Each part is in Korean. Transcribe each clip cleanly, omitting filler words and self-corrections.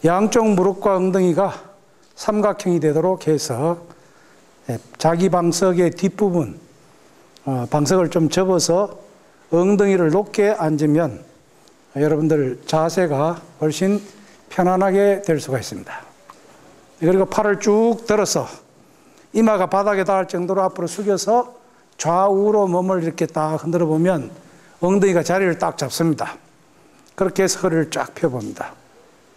양쪽 무릎과 엉덩이가 삼각형이 되도록 해서 자기 방석의 뒷부분, 방석을 좀 접어서 엉덩이를 높게 앉으면 여러분들 자세가 훨씬 편안하게 될 수가 있습니다. 그리고 팔을 쭉 들어서 이마가 바닥에 닿을 정도로 앞으로 숙여서 좌우로 몸을 이렇게 딱 흔들어 보면 엉덩이가 자리를 딱 잡습니다. 그렇게 해서 허리를 쫙 펴봅니다.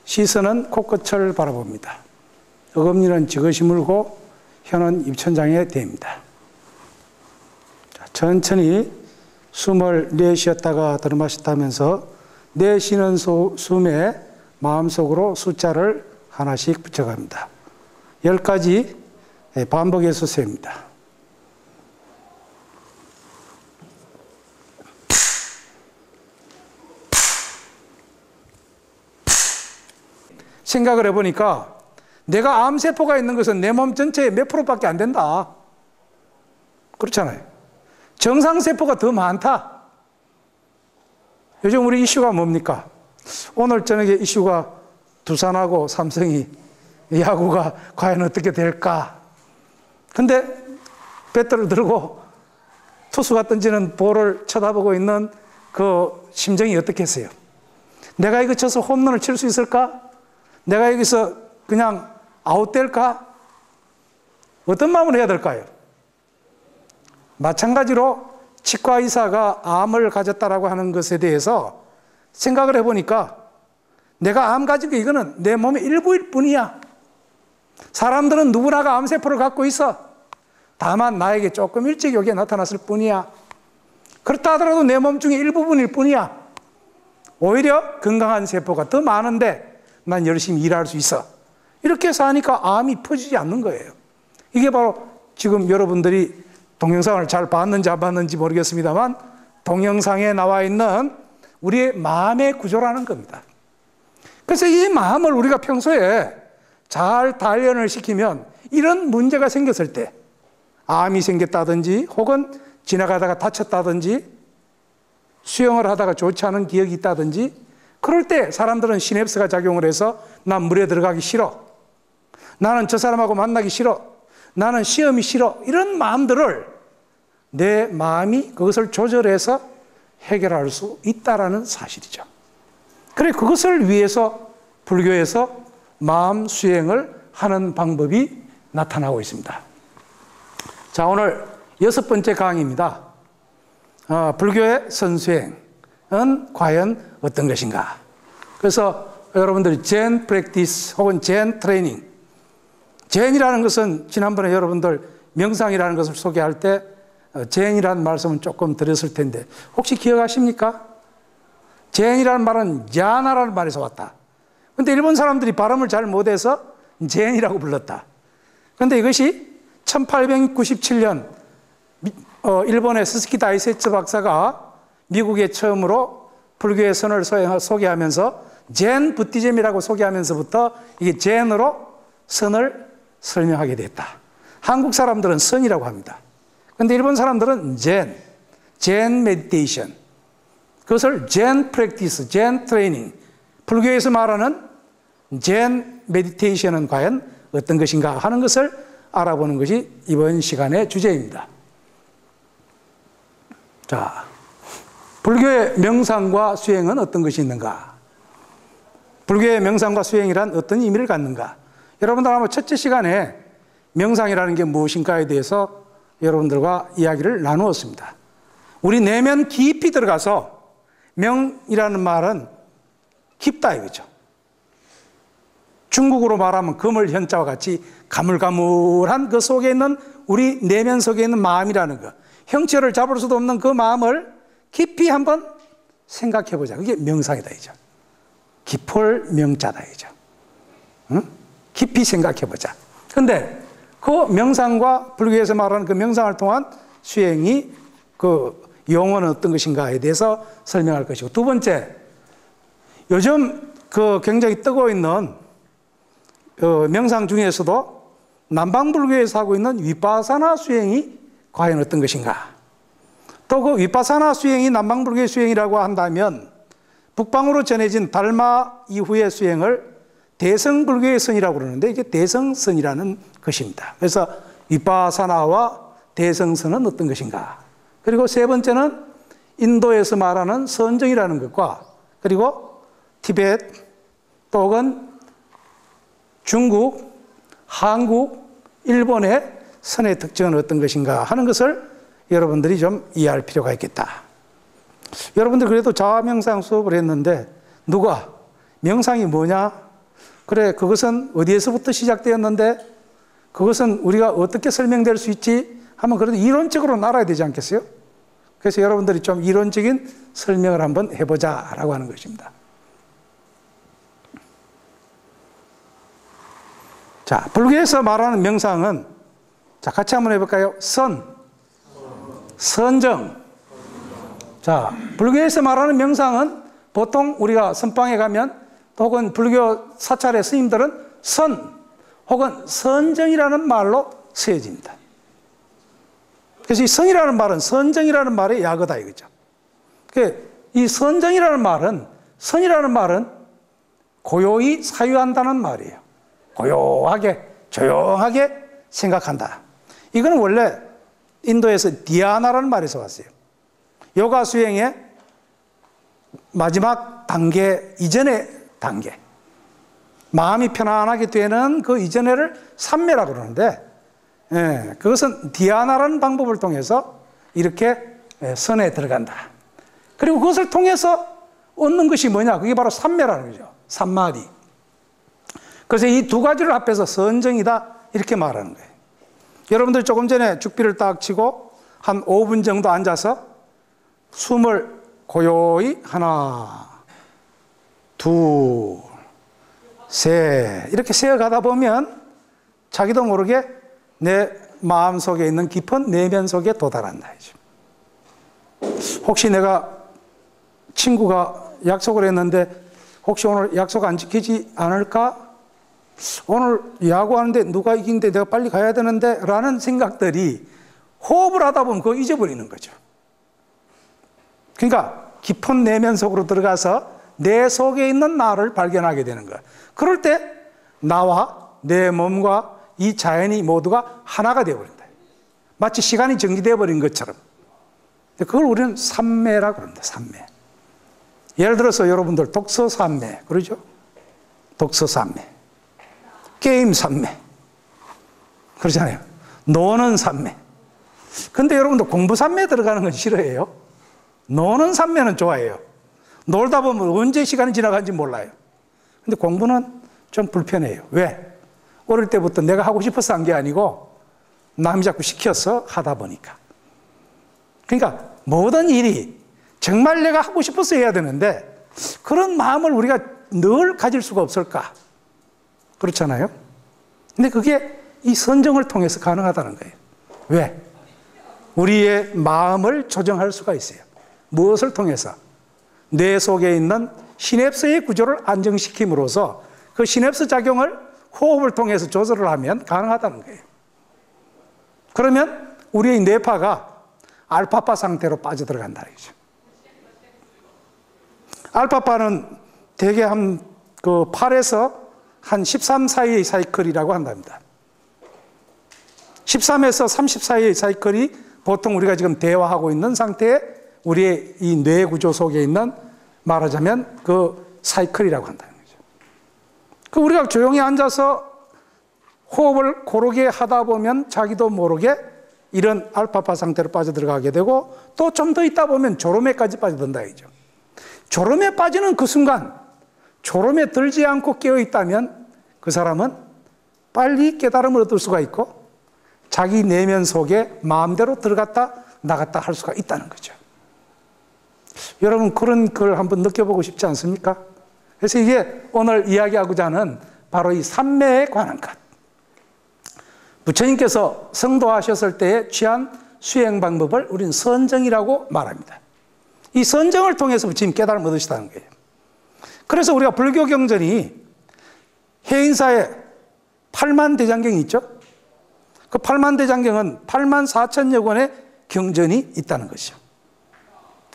시선은 코끝을 바라봅니다. 어금니는 지그시 물고 혀는 입천장에 대입니다. 천천히 숨을 내쉬었다가 들이마셨다 하면서 내쉬는 숨에 마음속으로 숫자를 하나씩 붙여갑니다. 10가지 반복해서 셉니다. 생각을 해보니까 내가 암세포가 있는 것은 내 몸 전체의 몇 프로밖에 안 된다. 그렇잖아요. 정상세포가 더 많다. 요즘 우리 이슈가 뭡니까? 오늘 저녁에 이슈가 두산하고 삼성이 야구가 과연 어떻게 될까? 근데 배트를 들고 투수가 던지는 볼을 쳐다보고 있는 그 심정이 어떻겠어요? 내가 이거 쳐서 홈런을 칠 수 있을까? 내가 여기서 그냥 아웃될까? 어떤 마음을 해야 될까요? 마찬가지로 치과 의사가 암을 가졌다라고 하는 것에 대해서 생각을 해보니까 내가 암 가진 게 이거는 내 몸의 일부일 뿐이야. 사람들은 누구나가 암세포를 갖고 있어. 다만 나에게 조금 일찍 여기에 나타났을 뿐이야. 그렇다 하더라도 내 몸 중에 일부분일 뿐이야. 오히려 건강한 세포가 더 많은데 난 열심히 일할 수 있어. 이렇게 해서 하니까 암이 퍼지지 않는 거예요. 이게 바로 지금 여러분들이 동영상을 잘 봤는지 안 봤는지 모르겠습니다만 동영상에 나와 있는 우리의 마음의 구조라는 겁니다. 그래서 이 마음을 우리가 평소에 잘 단련을 시키면 이런 문제가 생겼을 때 암이 생겼다든지 혹은 지나가다가 다쳤다든지 수영을 하다가 좋지 않은 기억이 있다든지 그럴 때 사람들은 시냅스가 작용을 해서 난 물에 들어가기 싫어. 나는 저 사람하고 만나기 싫어. 나는 시험이 싫어. 이런 마음들을 내 마음이 그것을 조절해서 해결할 수 있다라는 사실이죠. 그래 그것을 위해서 불교에서 마음 수행을 하는 방법이 나타나고 있습니다. 자, 오늘 6번째 강의입니다. 불교의 선수행은 과연 어떤 것인가? 그래서 여러분들이 젠 프랙티스 혹은 젠 트레이닝, 젠이라는 것은 지난번에 여러분들 명상이라는 것을 소개할 때 젠이라는 말씀은 조금 드렸을 텐데 혹시 기억하십니까? 젠이라는 말은 야나라는 말에서 왔다. 그런데 일본 사람들이 발음을 잘 못해서 젠이라고 불렀다. 그런데 이것이 1897년 일본의 스스키 다이세츠 박사가 미국에 처음으로 불교의 선을 소개하면서 젠 부티즘이라고 소개하면서부터 이게 젠으로 선을 설명하게 됐다. 한국 사람들은 선이라고 합니다. 그런데 일본 사람들은 젠 메디테이션, 그것을 젠 프랙티스, 젠 트레이닝, 불교에서 말하는 젠 메디테이션은 과연 어떤 것인가 하는 것을 알아보는 것이 이번 시간의 주제입니다. 자, 불교의 명상과 수행은 어떤 것이 있는가? 불교의 명상과 수행이란 어떤 의미를 갖는가? 여러분들 아마 첫째 시간에 명상이라는 게 무엇인가에 대해서 여러분들과 이야기를 나누었습니다. 우리 내면 깊이 들어가서 명이라는 말은 깊다 이거죠. 중국어로 말하면 그물 현자와 같이 가물가물한 그 속에 있는 우리 내면 속에 있는 마음이라는 것, 형체를 잡을 수도 없는 그 마음을 깊이 한번 생각해 보자. 그게 명상이다 이죠. 깊을 명자다 이죠. 응? 깊이 생각해 보자. 그런데 그 명상과 불교에서 말하는 그 명상을 통한 수행이 그 용어는 어떤 것인가에 대해서 설명할 것이고, 두 번째, 요즘 그 굉장히 뜨고 있는 명상 중에서도 남방불교에서 하고 있는 위파사나 수행이 과연 어떤 것인가? 또 그 위파사나 수행이 남방불교의 수행이라고 한다면 북방으로 전해진 달마 이후의 수행을 대성불교의 선이라고 그러는데 이게 대성선이라는 것입니다. 그래서 위파사나와 대성선은 어떤 것인가? 그리고 세 번째는 인도에서 말하는 선정이라는 것과 그리고 티베트 또는 중국, 한국, 일본의 선의 특징은 어떤 것인가 하는 것을 여러분들이 좀 이해할 필요가 있겠다. 여러분들 그래도 자화명상 수업을 했는데 누가 명상이 뭐냐? 그래, 그것은 어디에서부터 시작되었는데 그것은 우리가 어떻게 설명될 수 있지? 하면 그래도 이론적으로는 알아야 되지 않겠어요? 그래서 여러분들이 좀 이론적인 설명을 한번 해보자라고 하는 것입니다. 자, 불교에서 말하는 명상은 자, 같이 한번 해볼까요? 선정. 자, 불교에서 말하는 명상은 보통 우리가 선방에 가면 혹은 불교 사찰의 스님들은 선 혹은 선정이라는 말로 쓰여집니다. 그래서 이 선이라는 말은 선정이라는 말의 약어다 이거죠. 이 선정이라는 말은 선이라는 말은 고요히 사유한다는 말이에요. 고요하게 조용하게 생각한다. 이거는 원래 인도에서 디아나라는 말에서 왔어요. 요가 수행의 마지막 단계 이전의 단계, 마음이 편안하게 되는 그 이전에를 삼매라고 그러는데, 그것은 디아나라는 방법을 통해서 이렇게 선에 들어간다. 그리고 그것을 통해서 얻는 것이 뭐냐? 그게 바로 삼매라는 거죠. 삼마디. 그래서 이 두 가지를 합해서 선정이다 이렇게 말하는 거예요. 여러분들 조금 전에 죽비를 딱 치고 한 5분 정도 앉아서 숨을 고요히 하나, 둘, 셋 이렇게 세어가다 보면 자기도 모르게 내 마음속에 있는 깊은 내면 속에 도달한다. 혹시 내가 친구가 약속을 했는데 혹시 오늘 약속 안 지키지 않을까? 오늘 야구하는데 누가 이기는데 내가 빨리 가야 되는데 라는 생각들이 호흡을 하다 보면 그거 잊어버리는 거죠. 그러니까 깊은 내면 속으로 들어가서 내 속에 있는 나를 발견하게 되는 거야. 그럴 때 나와 내 몸과 이 자연이 모두가 하나가 되어버린다. 마치 시간이 정지되어 버린 것처럼. 그걸 우리는 삼매라고 합니다. 삼매. 예를 들어서 여러분들 독서 삼매 그러죠? 독서 삼매, 게임 삼매 그러잖아요. 노는 삼매. 근데 여러분들 공부 삼매 들어가는 건 싫어해요. 노는 삼매는 좋아해요. 놀다 보면 언제 시간이 지나간지 몰라요. 근데 공부는 좀 불편해요. 왜? 어릴 때부터 내가 하고 싶어서 한 게 아니고 남이 자꾸 시켜서 하다 보니까. 그러니까 모든 일이 정말 내가 하고 싶어서 해야 되는데 그런 마음을 우리가 늘 가질 수가 없을까? 그렇잖아요. 근데 그게 이 선정을 통해서 가능하다는 거예요. 왜? 우리의 마음을 조정할 수가 있어요. 무엇을 통해서? 뇌 속에 있는 시냅스의 구조를 안정시킴으로써 그 시냅스 작용을 호흡을 통해서 조절을 하면 가능하다는 거예요. 그러면 우리의 뇌파가 알파파 상태로 빠져들어간다는 거죠. 알파파는 대개 한 8에서 한 13 사이의 사이클이라고 한답니다. 13에서 30 사이의 사이클이 보통 우리가 지금 대화하고 있는 상태에 우리의 이 뇌 구조 속에 있는 말하자면 그 사이클이라고 한다는 거죠. 그 우리가 조용히 앉아서 호흡을 고르게 하다 보면 자기도 모르게 이런 알파파 상태로 빠져들어가게 되고 또 좀 더 있다 보면 졸음에까지 빠져든다 이죠. 졸음에 빠지는 그 순간 졸음에 들지 않고 깨어 있다면 그 사람은 빨리 깨달음을 얻을 수가 있고 자기 내면 속에 마음대로 들어갔다 나갔다 할 수가 있다는 거죠. 여러분 그런 걸 한번 느껴보고 싶지 않습니까? 그래서 이게 오늘 이야기하고자 하는 바로 이 삼매에 관한 것. 부처님께서 성도하셨을 때에 취한 수행 방법을 우리는 선정이라고 말합니다. 이 선정을 통해서 부처님 깨달음을 얻으시다는 거예요. 그래서 우리가 불교 경전이 해인사에 8만 대장경이 있죠. 그 8만 대장경은 8만 4천여 권의 경전이 있다는 것이죠.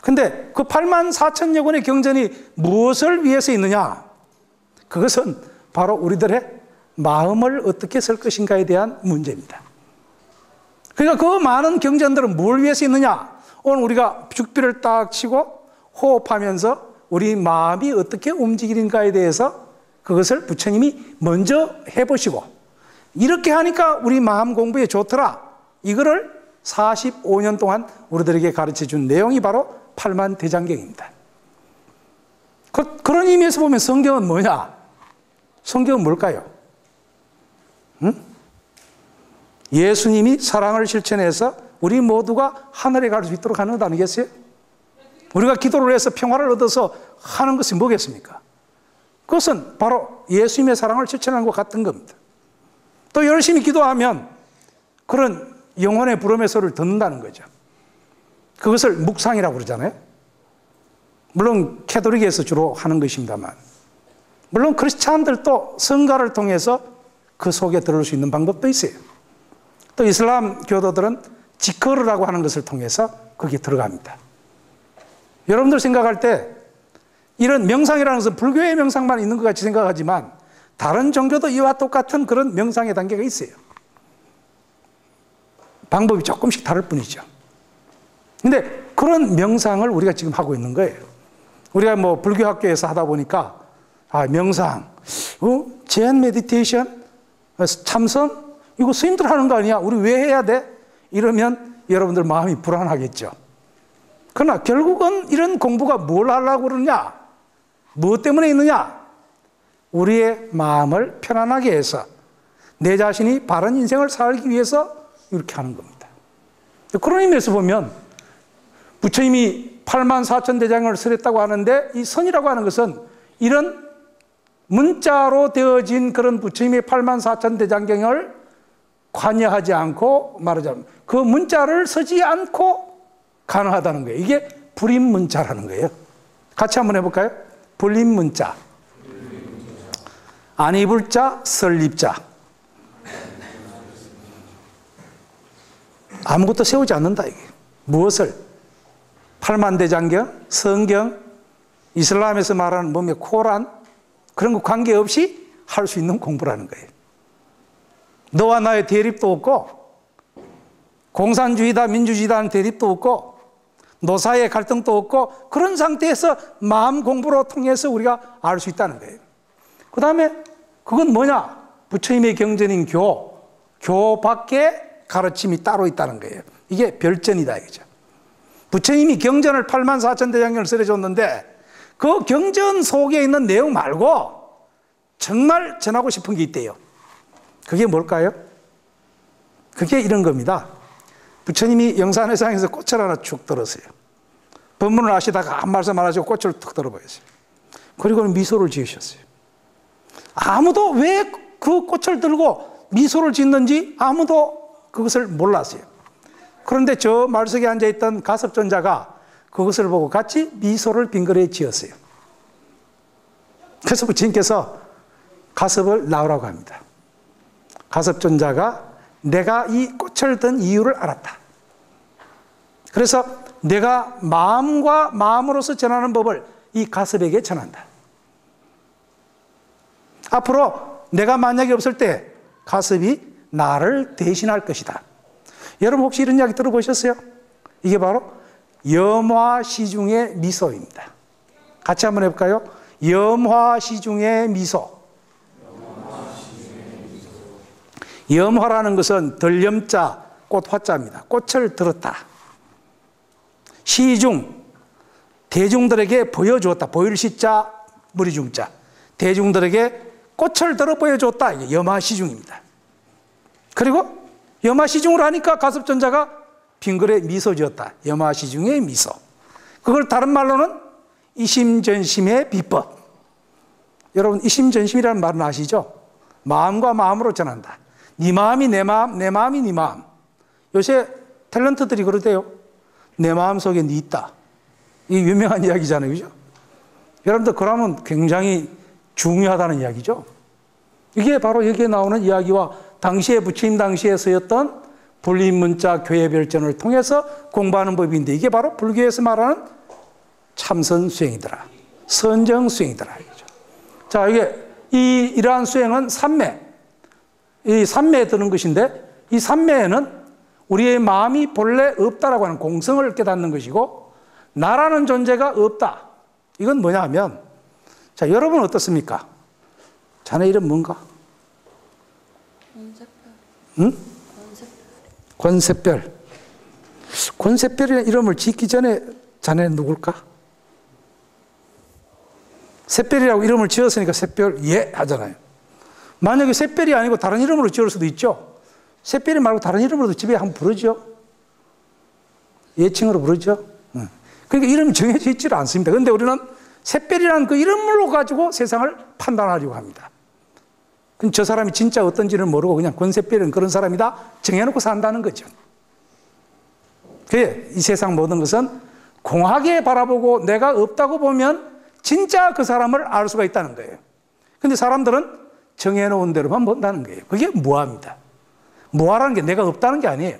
근데 그 8만 4천여 권의 경전이 무엇을 위해서 있느냐? 그것은 바로 우리들의 마음을 어떻게 쓸 것인가에 대한 문제입니다. 그러니까 그 많은 경전들은 뭘 위해서 있느냐? 오늘 우리가 죽비를 딱 치고 호흡하면서 우리 마음이 어떻게 움직이는가에 대해서 그것을 부처님이 먼저 해보시고, 이렇게 하니까 우리 마음 공부에 좋더라, 이거를 45년 동안 우리들에게 가르쳐 준 내용이 바로 팔만대장경입니다. 그런 의미에서 보면 성경은 뭐냐? 성경은 뭘까요? 예수님이 사랑을 실천해서 우리 모두가 하늘에 갈 수 있도록 하는 것 아니겠어요? 우리가 기도를 해서 평화를 얻어서 하는 것이 뭐겠습니까? 그것은 바로 예수님의 사랑을 실천하는 것 같은 겁니다. 또 열심히 기도하면 그런 영혼의 부름의 소리를 듣는다는 거죠. 그것을 묵상이라고 그러잖아요. 물론 캐톨릭에서 주로 하는 것입니다만, 물론 크리스찬들도 성가를 통해서 그 속에 들을 수 있는 방법도 있어요. 또 이슬람 교도들은 지커르라고 하는 것을 통해서 거기에 들어갑니다. 여러분들 생각할 때 이런 명상이라는 것은 불교의 명상만 있는 것 같이 생각하지만 다른 종교도 이와 똑같은 그런 명상의 단계가 있어요. 방법이 조금씩 다를 뿐이죠. 근데 그런 명상을 우리가 지금 하고 있는 거예요. 우리가 뭐 불교 학교에서 하다 보니까 명상, 젠 메디테이션, 참선, 이거 스님들 하는 거 아니야? 우리 왜 해야 돼? 이러면 여러분들 마음이 불안하겠죠. 그러나 결국은 이런 공부가 뭘 하려고 그러냐? 무엇 때문에 있느냐? 우리의 마음을 편안하게 해서 내 자신이 바른 인생을 살기 위해서 이렇게 하는 겁니다. 그런 의미에서 보면 부처님이 84,000대장경을 설했다고 하는데, 이 선이라고 하는 것은 이런 문자로 되어진 그런 부처님의 84,000대장경을 관여하지 않고, 말하자면 그 문자를 쓰지 않고 가능하다는 거예요. 이게 불임문자라는 거예요. 같이 한번 해볼까요? 불임문자. 안 입을 자, 설립자. 아무것도 세우지 않는다, 이게. 무엇을? 팔만대장경, 성경, 이슬람에서 말하는 몸의 코란, 그런 거 관계없이 할 수 있는 공부라는 거예요. 너와 나의 대립도 없고, 공산주의다 민주주의다는 대립도 없고, 노사의 갈등도 없고, 그런 상태에서 마음 공부로 통해서 우리가 알 수 있다는 거예요. 그 다음에 그건 뭐냐? 부처님의 경전인 교 밖에 가르침이 따로 있다는 거예요. 이게 별전이다, 이거죠. 부처님이 경전을 84,000대장경을 설해줬는데 그 경전 속에 있는 내용 말고 정말 전하고 싶은 게 있대요. 그게 뭘까요? 그게 이런 겁니다. 부처님이 영산회상에서 꽃을 하나 쭉 들었어요. 법문을 하시다가 한 말씀 안 하시고 꽃을 툭 들어보였어요. 그리고는 미소를 지으셨어요. 아무도 왜 그 꽃을 들고 미소를 짓는지 아무도 그것을 몰랐어요. 그런데 저 말석에 앉아있던 가섭존자가 그것을 보고 같이 미소를 빙그레 지었어요. 그래서 부처님께서 가섭을 낳으라고 합니다. 가섭존자가 내가 이 꽃을 든 이유를 알았다. 그래서 내가 마음과 마음으로서 전하는 법을 이 가섭에게 전한다. 앞으로 내가 만약에 없을 때 가섭이 나를 대신할 것이다. 여러분 혹시 이런 이야기 들어보셨어요? 이게 바로 염화시중의 미소입니다. 같이 한번 해볼까요? 염화시중의 미소. 염화라는 것은 덜염자, 꽃화자입니다. 꽃을 들었다. 시중, 대중들에게 보여주었다. 보일 시자, 무리중자. 대중들에게 꽃을 들어 보여줬다. 이게 염화시중입니다. 그리고 염화시중을 하니까 가섭존자가 빙글에 미소 지었다. 염화시중의 미소. 그걸 다른 말로는 이심전심의 비법. 여러분 이심전심이라는 말은 아시죠? 마음과 마음으로 전한다. 네 마음이 내 마음, 내 마음이 네 마음. 요새 탤런트들이 그러대요. 내 마음 속에 네 있다. 이 유명한 이야기잖아요, 그죠? 여러분들 그러면 굉장히 중요하다는 이야기죠. 이게 바로 여기에 나오는 이야기와 당시에 부처님 당시에 쓰였던 불임문자 교회별전을 통해서 공부하는 법인데, 이게 바로 불교에서 말하는 참선수행이더라, 선정수행이더라. 자, 이게 이러한 수행은 삼매, 이 삼매에 드는 것인데, 이 삼매에는 우리의 마음이 본래 없다라고 하는 공성을 깨닫는 것이고, 나라는 존재가 없다. 이건 뭐냐 하면, 자, 여러분 어떻습니까? 자네 이름 뭔가? 권세별. 응? 권세별. 권세별이라는 이름을 짓기 전에 자네는 누굴까? 샛별이라고 이름을 지었으니까 샛별 예 하잖아요. 만약에 샛별이 아니고 다른 이름으로 지을 수도 있죠. 샛별이 말고 다른 이름으로도 집에 한번 부르죠. 예칭으로 부르죠. 그러니까 이름이 정해져 있지를 않습니다. 그런데 우리는 샛별이라는 그 이름으로 가지고 세상을 판단하려고 합니다. 그럼 저 사람이 진짜 어떤지를 모르고 그냥 권세별은 그런 사람이다 정해놓고 산다는 거죠. 그래, 이 세상 모든 것은 공하게 바라보고 내가 없다고 보면 진짜 그 사람을 알 수가 있다는 거예요. 근데 사람들은 정해놓은 대로만 본다는 거예요. 그게 무아입니다. 무아라는 게 내가 없다는 게 아니에요.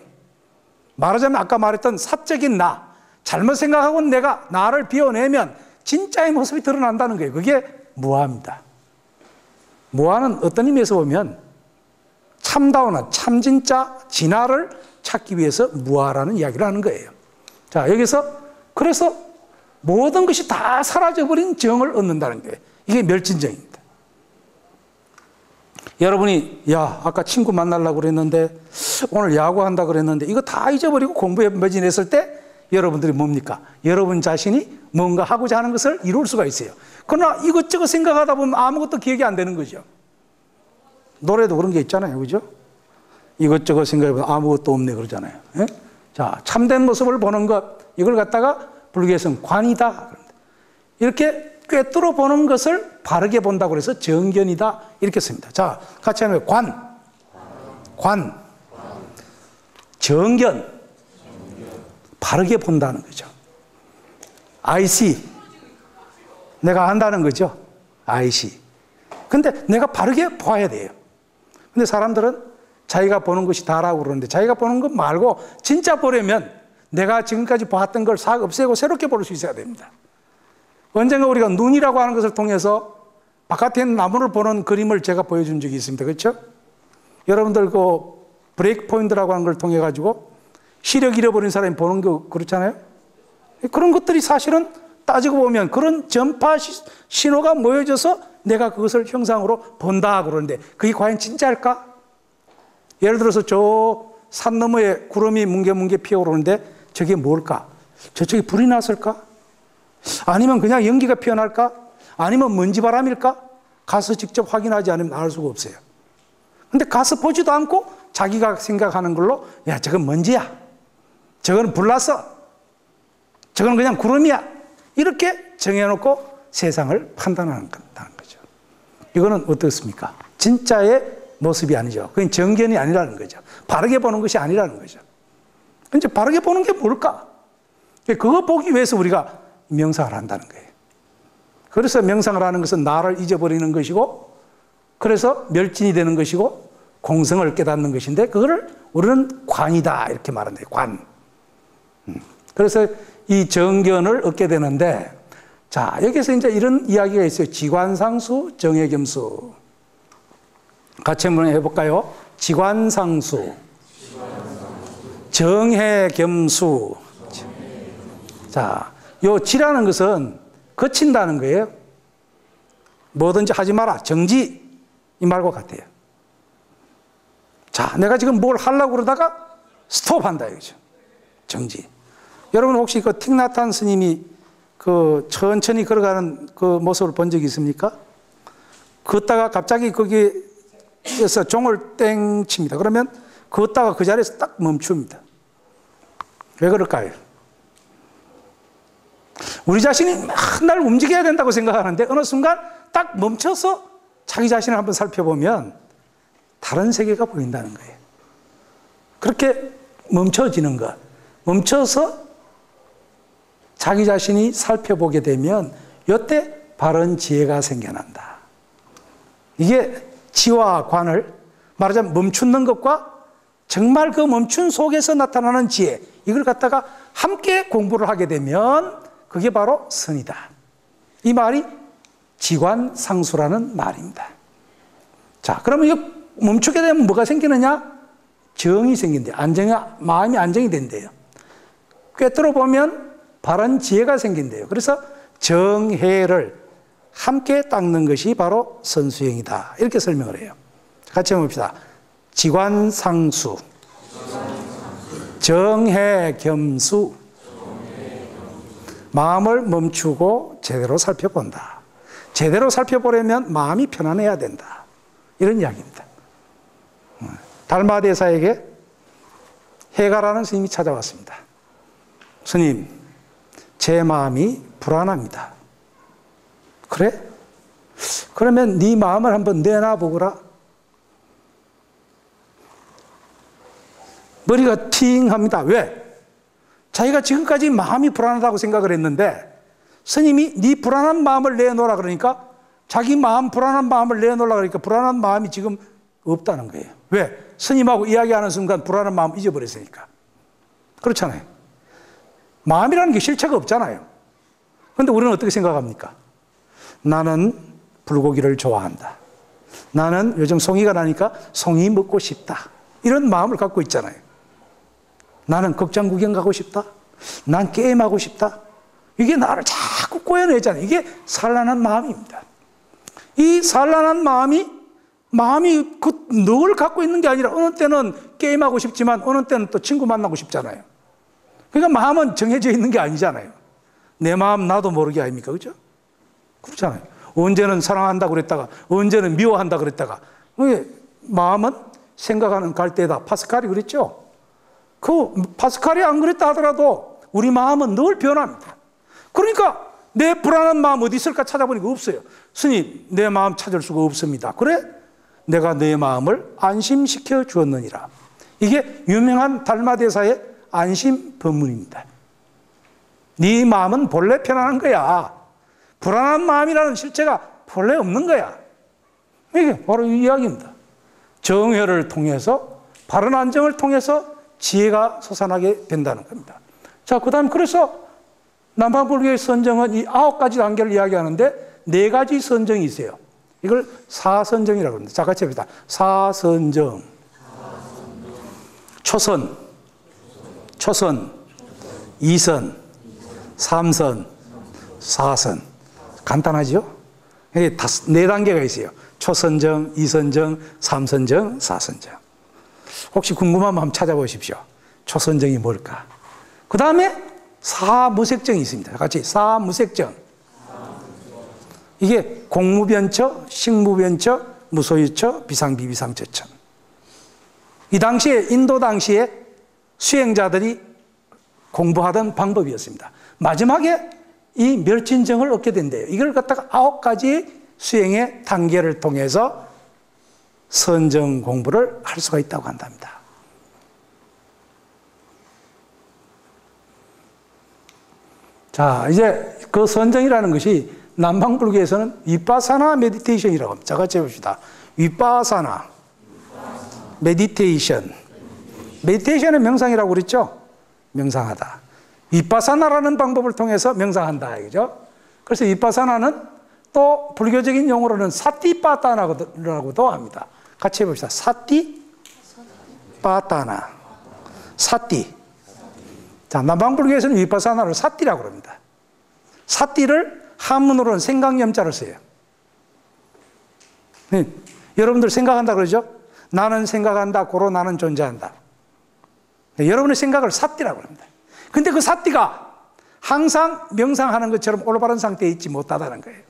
말하자면 아까 말했던 사적인 나, 잘못 생각하고 내가 나를 비워내면 진짜의 모습이 드러난다는 거예요. 그게 무아입니다. 무아는 어떤 의미에서 보면 참다우나 참진짜 진화를 찾기 위해서 무아라는 이야기를 하는 거예요. 자, 여기서 그래서 모든 것이 다 사라져버린 정을 얻는다는 거예요. 이게 멸진정입니다. 여러분이 야 아까 친구 만나려고 그랬는데 오늘 야구한다 그랬는데 이거 다 잊어버리고 공부에 매진했을 때 여러분들이 뭡니까? 여러분 자신이 뭔가 하고자 하는 것을 이룰 수가 있어요. 그러나 이것저것 생각하다 보면 아무것도 기억이 안 되는 거죠. 노래도 그런 게 있잖아요. 그죠? 이것저것 생각해보면 아무것도 없네 그러잖아요. 예? 자, 참된 모습을 보는 것, 이걸 갖다가 불교에서는 관이다. 이렇게 꿰뚫어 보는 것을 바르게 본다고 해서 정견이다. 이렇게 씁니다. 자, 같이 하면 관. 정견. 바르게 본다는 거죠. I see. 내가 안다는 거죠. I see. 근데 내가 바르게 봐야 돼요. 근데 사람들은 자기가 보는 것이 다라고 그러는데 자기가 보는 것 말고 진짜 보려면 내가 지금까지 봤던 걸 싹 없애고 새롭게 볼 수 있어야 됩니다. 언젠가 우리가 눈이라고 하는 것을 통해서 바깥에 있는 나무를 보는 그림을 제가 보여준 적이 있습니다. 그렇죠? 여러분들 그 브레이크 포인트라고 하는 걸 통해 가지고 시력 잃어버린 사람이 보는 거 그렇잖아요? 그런 것들이 사실은 따지고 보면 그런 전파 신호가 모여져서 내가 그것을 형상으로 본다 그러는데 그게 과연 진짜일까? 예를 들어서 저 산 너머에 구름이 뭉게뭉게 피어오르는데 저게 뭘까? 저쪽에 불이 났을까? 아니면 그냥 연기가 피어날까? 아니면 먼지바람일까? 가서 직접 확인하지 않으면 알 수가 없어요. 근데 가서 보지도 않고 자기가 생각하는 걸로 야 저건 먼지야, 저건 불 났어, 저건 그냥 구름이야, 이렇게 정해놓고 세상을 판단하는 거죠. 이거는 어떻습니까? 진짜의 모습이 아니죠. 그건 정견이 아니라는 거죠. 바르게 보는 것이 아니라는 거죠. 이제 바르게 보는 게 뭘까? 그거 보기 위해서 우리가 명상을 한다는 거예요. 그래서 명상을 하는 것은 나를 잊어버리는 것이고, 그래서 멸진이 되는 것이고, 공성을 깨닫는 것인데, 그거를 우리는 관이다 이렇게 말한다. 관. 그래서 이 정견을 얻게 되는데, 자 여기서 이제 이런 이야기가 있어요. 지관상수, 정해겸수. 같이 한번 해볼까요? 지관상수, 정해겸수. 자, 요 지라는 것은 거친다는 거예요. 뭐든지 하지 마라. 정지. 이 말과 같아요. 자, 내가 지금 뭘 하려고 그러다가 스톱한다 이거죠. 정지. 여러분 혹시 그 틱나탄 스님이 그 천천히 걸어가는 그 모습을 본 적이 있습니까? 걷다가 갑자기 거기에서 종을 땡 칩니다. 그러면 걷다가 그 자리에서 딱 멈춥니다. 왜 그럴까요? 우리 자신이 맨날 움직여야 된다고 생각하는데 어느 순간 딱 멈춰서 자기 자신을 한번 살펴보면 다른 세계가 보인다는 거예요. 그렇게 멈춰지는 것, 멈춰서 자기 자신이 살펴보게 되면 이때 바른 지혜가 생겨난다. 이게 지와 관을 말하자면 멈추는 것과 정말 그 멈춘 속에서 나타나는 지혜, 이걸 갖다가 함께 공부를 하게 되면 그게 바로 선이다. 이 말이 지관상수라는 말입니다. 자, 그러면 이거 멈추게 되면 뭐가 생기느냐? 정이 생긴대요. 마음이 안정이 된대요. 꿰뚫어 보면 바른 지혜가 생긴대요. 그래서 정해를 함께 닦는 것이 바로 선수행이다. 이렇게 설명을 해요. 같이 한번 봅시다. 지관상수, 정해 겸수, 마음을 멈추고 제대로 살펴본다. 제대로 살펴보려면 마음이 편안해야 된다. 이런 이야기입니다. 달마대사에게 해가라는 스님이 찾아왔습니다. 스님, 제 마음이 불안합니다. 그래? 그러면 네 마음을 한번 내놔보거라. 머리가 팅합니다. 왜? 자기가 지금까지 마음이 불안하다고 생각을 했는데 스님이 네 불안한 마음을 내놓으라 그러니까 자기 마음, 불안한 마음을 내놓으라 그러니까 불안한 마음이 지금 없다는 거예요. 왜? 스님하고 이야기하는 순간 불안한 마음 잊어버렸으니까. 그렇잖아요. 마음이라는 게 실체가 없잖아요. 그런데 우리는 어떻게 생각합니까? 나는 불고기를 좋아한다. 나는 요즘 송이가 나니까 송이 먹고 싶다. 이런 마음을 갖고 있잖아요. 나는 극장 구경 가고 싶다. 난 게임하고 싶다. 이게 나를 자꾸 꼬여내잖아요. 이게 산란한 마음입니다. 이 산란한 마음이 늘 갖고 있는 게 아니라 어느 때는 게임하고 싶지만 어느 때는 또 친구 만나고 싶잖아요. 그러니까 마음은 정해져 있는 게 아니잖아요. 내 마음 나도 모르게 아닙니까? 그렇죠? 그렇잖아요. 언제는 사랑한다고 그랬다가 언제는 미워한다고 그랬다가 마음은 생각하는 갈대다. 파스칼이 그랬죠? 그 파스칼이 안 그랬다 하더라도 우리 마음은 늘 변합니다. 그러니까 내 불안한 마음 어디 있을까 찾아보니까 없어요. 스님, 내 마음 찾을 수가 없습니다. 그래? 내가 내 마음을 안심시켜 주었느니라. 이게 유명한 달마대사의 안심 법문입니다. 네 마음은 본래 편안한 거야. 불안한 마음이라는 실체가 본래 없는 거야. 이게 바로 이 이야기입니다. 정회를 통해서 바른 안정을 통해서 지혜가 솟아나게 된다는 겁니다. 자, 그 다음 그래서 남방불교의 선정은 이 9가지 단계를 이야기하는데 4가지 선정이 있어요. 이걸 사선정이라고 합니다. 자, 같이 해봅시다. 사선정. 초선, 2선, 3선, 4선. 간단하죠? 4단계가 있어요. 초선정, 2선정, 3선정, 4선정. 혹시 궁금하면 한번 찾아보십시오. 초선정이 뭘까? 그 다음에 사무색정이 있습니다. 같이 사무색정. 이게 공무변처, 식무변처, 무소유처, 비상비비상처처. 이 당시에 인도 당시에 수행자들이 공부하던 방법이었습니다. 마지막에 이 멸진정을 얻게 된대요. 이걸 갖다가 9가지 수행의 단계를 통해서 선정 공부를 할 수가 있다고 한답니다. 자, 이제 그 선정이라는 것이 남방불교에서는 위파사나 메디테이션이라고 합니다. 자, 같이 해봅시다. 위파사나 메디테이션. 메디테이션은 명상이라고 그랬죠? 명상하다. 위파사나라는 방법을 통해서 명상한다. 이거죠? 그래서 위파사나는 또 불교적인 용어로는 사티파타나라고도 합니다. 같이 해봅시다. 사티파타나. 사티. 자, 남방불교에서는 위파사나를 사티라고 합니다. 사티를 한문으로는 생각염자를 써요. 네. 여러분들 생각한다 그러죠? 나는 생각한다, 고로 나는 존재한다. 네, 여러분의 생각을 사티라고 합니다. 근데 그 사티가 항상 명상하는 것처럼 올바른 상태에 있지 못하다는 거예요.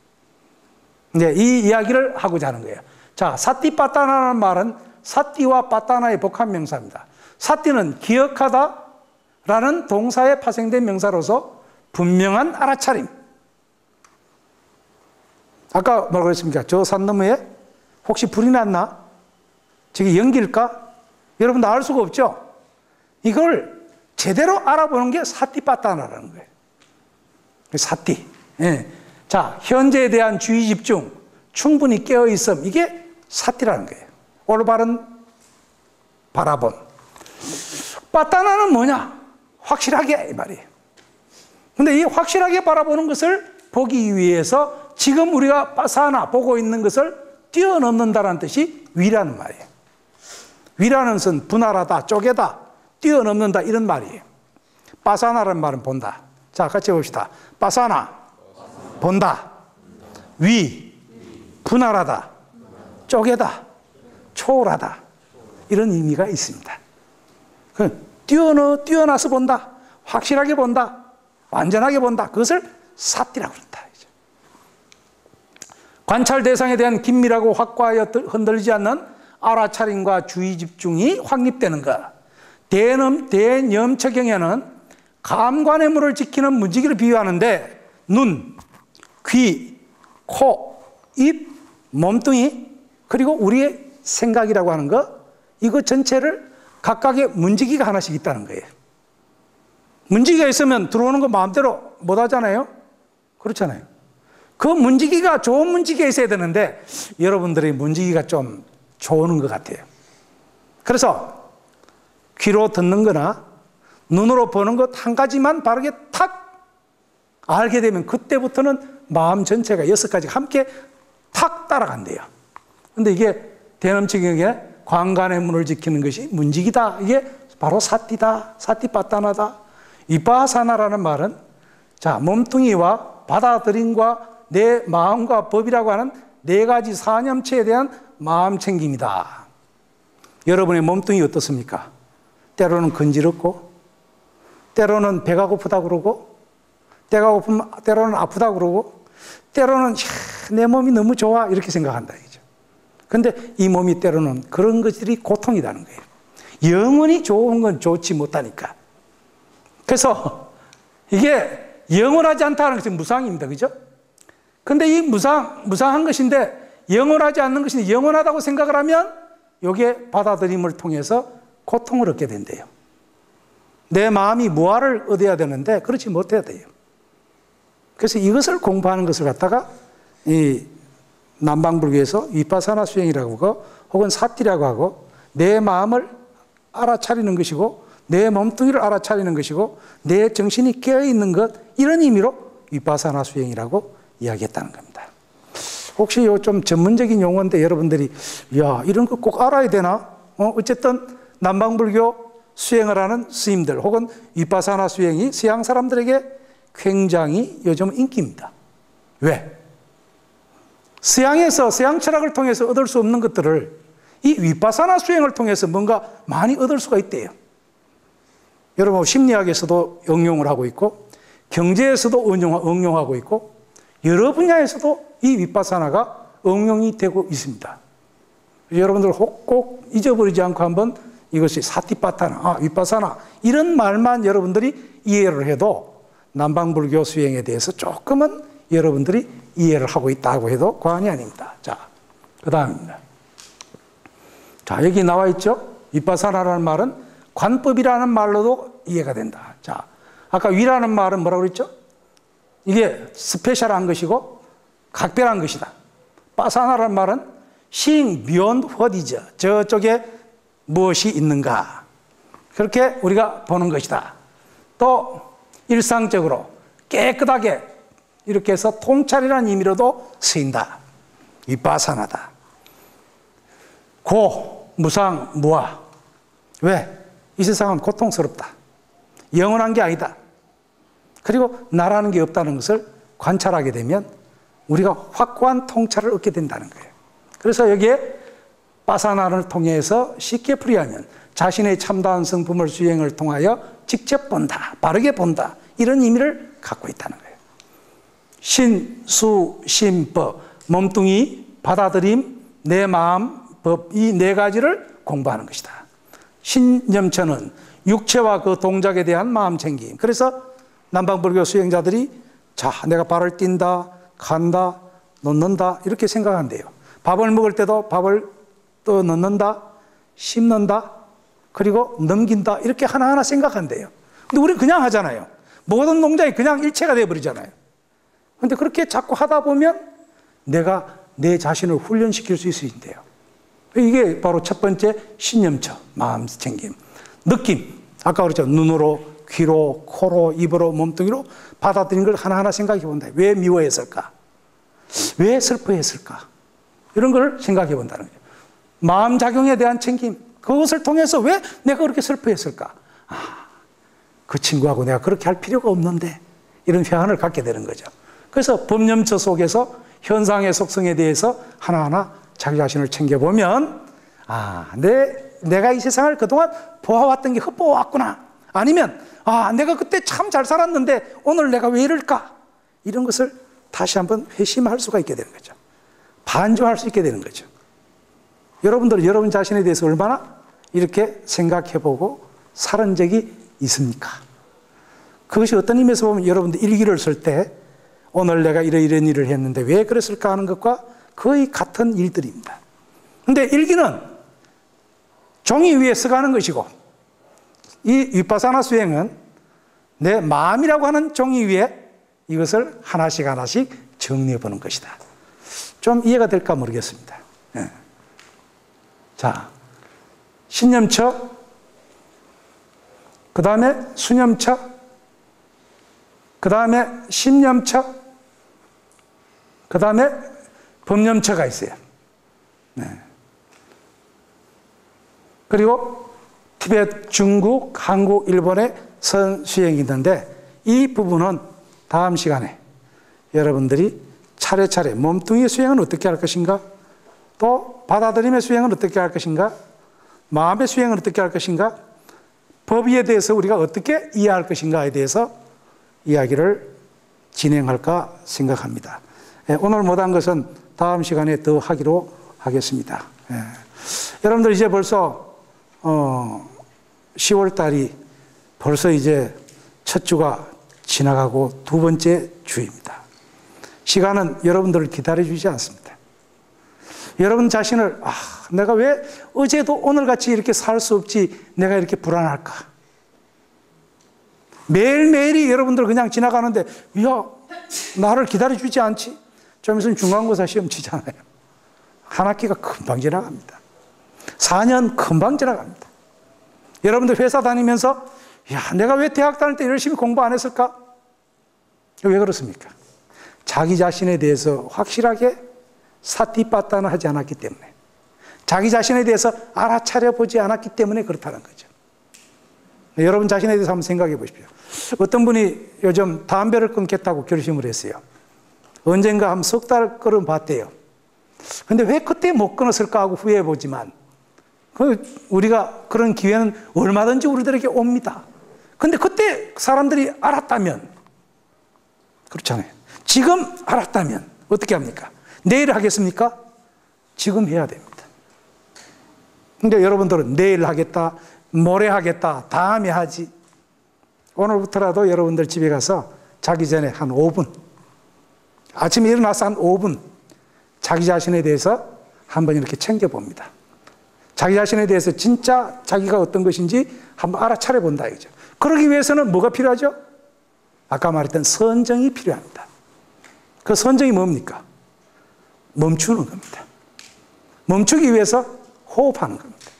이제 이 이야기를 하고자 하는 거예요. 자, 사티파타나라는 말은 사티와 파타나의 복합 명사입니다. 사티는 기억하다라는 동사에 파생된 명사로서 분명한 알아차림. 아까 뭐라고 했습니까? 저 산 너머에 혹시 불이 났나? 저게 연기일까? 여러분도 알 수가 없죠? 이걸 제대로 알아보는 게 사티파타나라는 거예요. 사티. 예. 자, 현재에 대한 주의 집중, 충분히 깨어있음, 이게 사티라는 거예요. 올바른 바라봄. 파타나는 뭐냐? 확실하게, 이 말이에요. 근데 이 확실하게 바라보는 것을 보기 위해서 지금 우리가 파사나 보고 있는 것을 뛰어넘는다는 뜻이 위라는 말이에요. 위라는 것은 분할하다, 쪼개다, 뛰어넘는다 이런 말이에요. 빠사나라는 말은 본다. 자, 같이 봅시다. 빠사나, 본다. 위, 분할하다, 쪼개다, 초월하다 이런 의미가 있습니다. 뛰어나서 본다, 확실하게 본다, 완전하게 본다. 그것을 사띠라고 그런다. 관찰 대상에 대한 긴밀하고 확고하여 흔들리지 않는 알아차림과 주의 집중이 확립되는 것. 대념처경에는 감관의 물을 지키는 문지기를 비유하는데 눈, 귀, 코, 입, 몸뚱이 그리고 우리의 생각이라고 하는 것, 이거 전체를 각각의 문지기가 하나씩 있다는 거예요. 문지기가 있으면 들어오는 거 마음대로 못 하잖아요. 그렇잖아요. 그 문지기가 좋은 문지기가 있어야 되는데 여러분들의 문지기가 좀 좋은 것 같아요. 그래서 귀로 듣는 거나 눈으로 보는 것 한 가지만 바르게 탁 알게 되면 그때부터는 마음 전체가 6가지가 함께 탁 따라간대요. 근데 이게 대념처경에 관관의 문을 지키는 것이 문지기다. 이게 바로 사띠다. 사띠빠따나다. 위파사나라는 말은 자, 몸뚱이와 받아들임과 내 마음과 법이라고 하는 4가지 사념체에 대한 마음 챙김이다. 여러분의 몸뚱이 어떻습니까? 때로는 근지럽고 때로는 배가 고프다 그러고 때로는 아프다 그러고 때로는 내 몸이 너무 좋아 이렇게 생각한다. 그런데 이 몸이 때로는 그런 것들이 고통이라는 거예요. 영원히 좋은 건 좋지 못하니까. 그래서 이게 영원하지 않다는 것은 무상입니다. 그죠? 근데 이 무상한 것인데 영원하지 않는 것인데 영원하다고 생각을 하면 이게 받아들임을 통해서 고통을 얻게 된대요. 내 마음이 무아를 얻어야 되는데 그렇지 못해야 돼요. 그래서 이것을 공부하는 것을 갖다가 이 남방불교에서 위파사나 수행이라고 하고 혹은 사띠라고 하고 내 마음을 알아차리는 것이고 내 몸뚱이를 알아차리는 것이고 내 정신이 깨어있는 것 이런 의미로 위파사나 수행이라고 이야기했다는 겁니다. 혹시 요 좀 전문적인 용어인데 여러분들이 야 이런 거 꼭 알아야 되나? 어쨌든 남방불교 수행을 하는 스님들 혹은 위파사나 수행이 서양 사람들에게 굉장히 요즘 인기입니다. 왜? 서양에서 서양 철학을 통해서 얻을 수 없는 것들을 이 위파사나 수행을 통해서 뭔가 많이 얻을 수가 있대요. 여러분 심리학에서도 응용을 하고 있고 경제에서도 응용하고 있고 여러 분야에서도 이 위파사나가 응용이 되고 있습니다. 여러분들 꼭 잊어버리지 않고 한번 이것이 사티파타나, 위파사나 이런 말만 여러분들이 이해를 해도 남방불교 수행에 대해서 조금은 여러분들이 이해를 하고 있다고 해도 과언이 아닙니다. 자, 그 다음입니다. 자, 여기 나와 있죠? 위파사나라는 말은 관법이라는 말로도 이해가 된다. 자, 아까 위라는 말은 뭐라고 그랬죠? 이게 스페셜한 것이고 각별한 것이다. 파사나라는 말은 seeing beyond what is, 저쪽에 무엇이 있는가 그렇게 우리가 보는 것이다. 또 일상적으로 깨끗하게 이렇게 해서 통찰이라는 의미로도 쓰인다. 위파사나다. 고, 무상, 무아. 왜? 이 세상은 고통스럽다. 영원한 게 아니다. 그리고 나라는 게 없다는 것을 관찰하게 되면 우리가 확고한 통찰을 얻게 된다는 거예요. 그래서 여기에 파사나를 통해서 쉽게 풀이하면 자신의 참다한 성품을 수행을 통하여 직접 본다, 바르게 본다 이런 의미를 갖고 있다는 거예요. 신, 수, 심법, 몸뚱이, 받아들임, 내 마음, 법 이 4가지를 공부하는 것이다. 신념처는 육체와 그 동작에 대한 마음 챙김. 그래서 남방불교 수행자들이 자, 내가 발을 띈다, 간다, 놓는다 이렇게 생각한대요. 밥을 먹을 때도 밥을 또 넣는다, 씹는다, 그리고 넘긴다 이렇게 하나하나 생각한대요. 근데 우리는 그냥 하잖아요. 모든 동작이 그냥 일체가 되어버리잖아요. 근데 그렇게 자꾸 하다 보면 내가 내 자신을 훈련시킬 수 있어야 돼요. 이게 바로 첫 번째 신념처, 마음 챙김. 느낌, 아까 그랬죠. 눈으로, 귀로, 코로, 입으로, 몸뚱이로 받아들인 걸 하나하나 생각해 본다. 왜 미워했을까? 왜 슬퍼했을까? 이런 걸 생각해 본다는 거죠. 마음작용에 대한 챙김, 그것을 통해서 왜 내가 그렇게 슬퍼했을까? 그 친구하고 내가 그렇게 할 필요가 없는데, 이런 회한을 갖게 되는 거죠. 그래서 법념처 속에서 현상의 속성에 대해서 하나하나 자기 자신을 챙겨보면, 내가 이 세상을 그동안 보아왔던 게 헛보아왔구나. 아니면, 내가 그때 참 잘 살았는데 오늘 내가 왜 이럴까? 이런 것을 다시 한번 회심할 수가 있게 되는 거죠. 반주할 수 있게 되는 거죠. 여러분들은 여러분 자신에 대해서 얼마나 이렇게 생각해보고 살은 적이 있습니까? 그것이 어떤 의미에서 보면 여러분들 일기를 쓸 때 오늘 내가 이런 일을 했는데 왜 그랬을까 하는 것과 거의 같은 일들입니다. 근데 일기는 종이 위에 써가는 것이고, 이 위파사나 수행은 내 마음이라고 하는 종이 위에 이것을 하나씩 하나씩 정리해 보는 것이다. 좀 이해가 될까 모르겠습니다. 자, 신념처, 그 다음에 수념처, 그 다음에 심념처, 그 다음에 법념처가 있어요. 그리고 티베트, 중국, 한국, 일본의 선수행이 있는데, 이 부분은 다음 시간에 여러분들이 차례차례 몸뚱이 수행은 어떻게 할 것인가, 또 받아들임의 수행은 어떻게 할 것인가, 마음의 수행은 어떻게 할 것인가, 법에 대해서 우리가 어떻게 이해할 것인가에 대해서 이야기를 진행할까 생각합니다. 오늘 못한 것은 다음 시간에 더 하기로 하겠습니다. 여러분들 이제 벌써 10월 달이 벌써 이제 첫 주가 지나가고 두 번째 주입니다. 시간은 여러분들을 기다려주지 않습니다. 여러분 자신을 내가 왜 어제도 오늘같이 이렇게 살 수 없지, 내가 이렇게 불안할까? 매일매일이 여러분들 그냥 지나가는데 야, 나를 기다려주지 않지? 좀 있으면 중간고사 시험 치잖아요. 한 학기가 금방 지나갑니다. 4년 금방 지나갑니다. 여러분들 회사 다니면서 내가 왜 대학 다닐 때 열심히 공부 안 했을까? 왜 그렇습니까? 자기 자신에 대해서 확실하게 사티빠따는 하지 않았기 때문에, 자기 자신에 대해서 알아차려 보지 않았기 때문에 그렇다는 거죠. 여러분 자신에 대해서 한번 생각해 보십시오. 어떤 분이 요즘 담배를 끊겠다고 결심을 했어요. 언젠가 한 석 달 끊어 봤대요. 근데 왜 그때 못 끊었을까 하고 후회해 보지만, 우리가 그런 기회는 얼마든지 우리들에게 옵니다. 근데 그때 사람들이 알았다면, 그렇잖아요. 지금 알았다면 어떻게 합니까? 내일 하겠습니까? 지금 해야 됩니다. 근데 여러분들은 내일 하겠다, 모레 하겠다, 다음에 하지. 오늘부터라도 여러분들 집에 가서 자기 전에 한 5분, 아침에 일어나서 한 5분 자기 자신에 대해서 한번 이렇게 챙겨봅니다. 자기 자신에 대해서 진짜 자기가 어떤 것인지 한번 알아차려 본다 이거죠. 그러기 위해서는 뭐가 필요하죠? 아까 말했던 선정이 필요합니다. 그 선정이 뭡니까? 멈추는 겁니다. 멈추기 위해서 호흡하는 겁니다.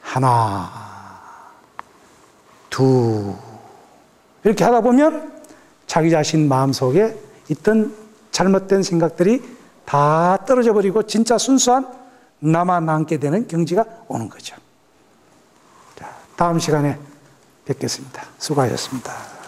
하나, 둘, 이렇게 하다 보면 자기 자신 마음속에 있던 잘못된 생각들이 다 떨어져 버리고 진짜 순수한 나만 남게 되는 경지가 오는 거죠. 자, 다음 시간에 뵙겠습니다. 수고하셨습니다.